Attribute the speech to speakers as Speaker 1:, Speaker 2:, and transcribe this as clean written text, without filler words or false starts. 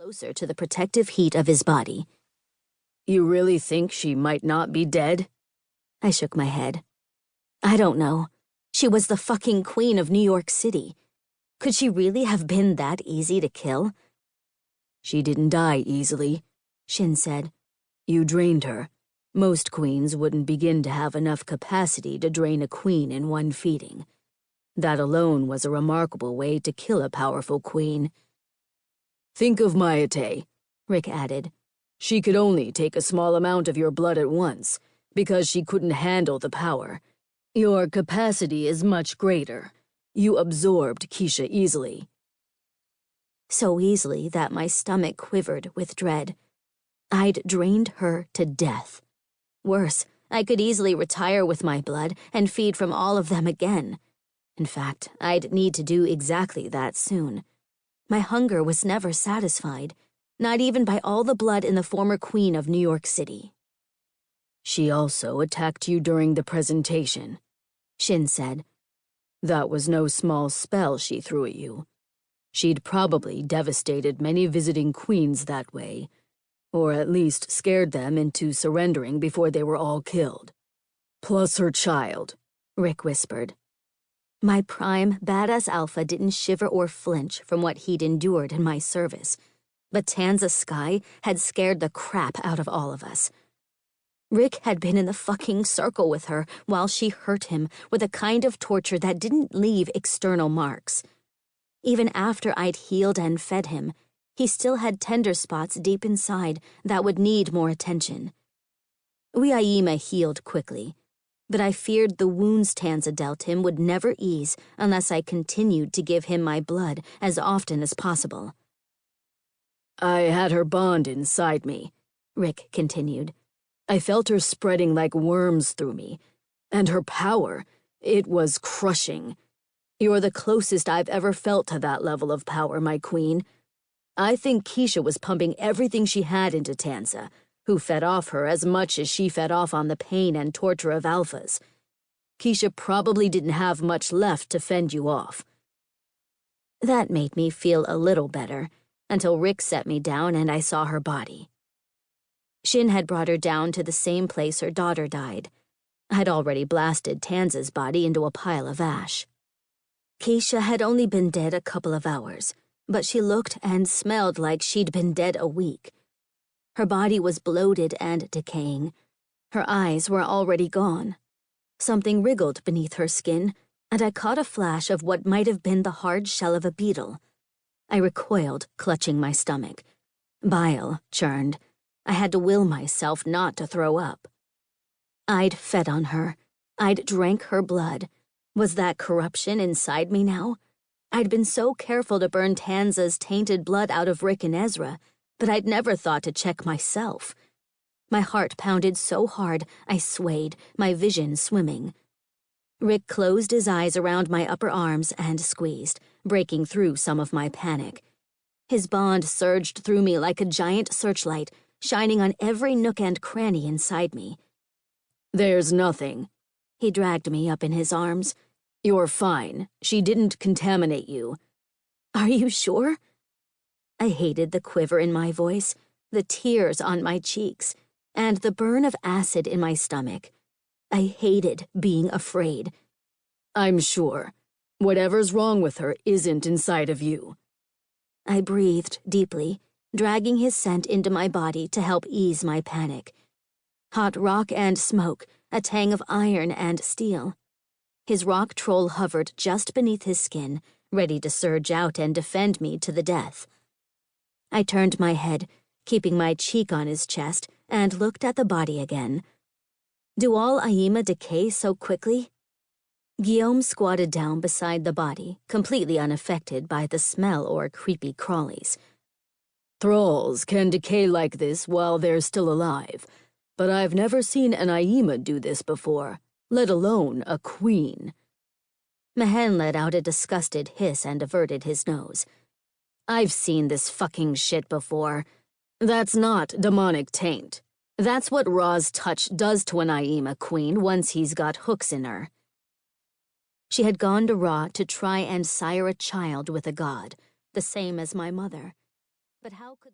Speaker 1: closer to the protective heat of his body.
Speaker 2: You really think she might not be dead?
Speaker 1: I shook my head. I don't know. She was the fucking queen of New York City. Could she really have been that easy to kill?
Speaker 2: She didn't die easily, Shin said. You drained her. Most queens wouldn't begin to have enough capacity to drain a queen in one feeding. That alone was a remarkable way to kill a powerful queen. Think of Mayate, Rick added. She could only take a small amount of your blood at once, because she couldn't handle the power. Your capacity is much greater. You absorbed Keisha easily.
Speaker 1: So easily that my stomach quivered with dread. I'd drained her to death. Worse, I could easily retire with my blood and feed from all of them again. In fact, I'd need to do exactly that soon. My hunger was never satisfied, not even by all the blood in the former queen of New York City.
Speaker 2: She also attacked you during the presentation, Shin said. That was no small spell she threw at you. She'd probably devastated many visiting queens that way, or at least scared them into surrendering before they were all killed. Plus her child, Rick whispered.
Speaker 1: My prime, badass alpha didn't shiver or flinch from what he'd endured in my service, but Tanza Skye had scared the crap out of all of us. Rick had been in the fucking circle with her while she hurt him with a kind of torture that didn't leave external marks. Even after I'd healed and fed him, he still had tender spots deep inside that would need more attention. Uyaima healed quickly, but I feared the wounds Tanza dealt him would never ease unless I continued to give him my blood as often as possible.
Speaker 2: I had her bond inside me, Rick continued. I felt her spreading like worms through me, and her power, it was crushing. You're the closest I've ever felt to that level of power, my queen. I think Keisha was pumping everything she had into Tanza, who fed off her as much as she fed off on the pain and torture of alphas. Keisha probably didn't have much left to fend you off.
Speaker 1: That made me feel a little better, until Rick set me down and I saw her body. Shin had brought her down to the same place her daughter died. I'd already blasted Tanza's body into a pile of ash. Keisha had only been dead a couple of hours, but she looked and smelled like she'd been dead a week. Her body was bloated and decaying. Her eyes were already gone. Something wriggled beneath her skin, and I caught a flash of what might have been the hard shell of a beetle. I recoiled, clutching my stomach. Bile churned. I had to will myself not to throw up. I'd fed on her. I'd drank her blood. Was that corruption inside me now? I'd been so careful to burn Tanza's tainted blood out of Rick and Ezra, but I'd never thought to check myself. My heart pounded so hard I swayed, my vision swimming. Rick closed his eyes around my upper arms and squeezed, breaking through some of my panic. His bond surged through me like a giant searchlight, shining on every nook and cranny inside me.
Speaker 2: There's nothing.
Speaker 1: He dragged me up in his arms.
Speaker 2: You're fine. She didn't contaminate you.
Speaker 1: Are you sure? I hated the quiver in my voice, the tears on my cheeks, and the burn of acid in my stomach. I hated being afraid.
Speaker 2: I'm sure. Whatever's wrong with her isn't inside of you.
Speaker 1: I breathed deeply, dragging his scent into my body to help ease my panic. Hot rock and smoke, a tang of iron and steel. His rock troll hovered just beneath his skin, ready to surge out and defend me to the death. I turned my head, keeping my cheek on his chest, and looked at the body again. Do all Aima decay so quickly? Guillaume squatted down beside the body, completely unaffected by the smell or creepy crawlies.
Speaker 2: Thralls can decay like this while they're still alive, but I've never seen an Aima do this before, let alone a queen.
Speaker 1: Mehen let out a disgusted hiss and averted his nose.
Speaker 2: I've seen this fucking shit before. That's not demonic taint. That's what Ra's touch does to an Aima queen once he's got hooks in her.
Speaker 1: She had gone to Ra to try and sire a child with a god, the same as my mother. But how could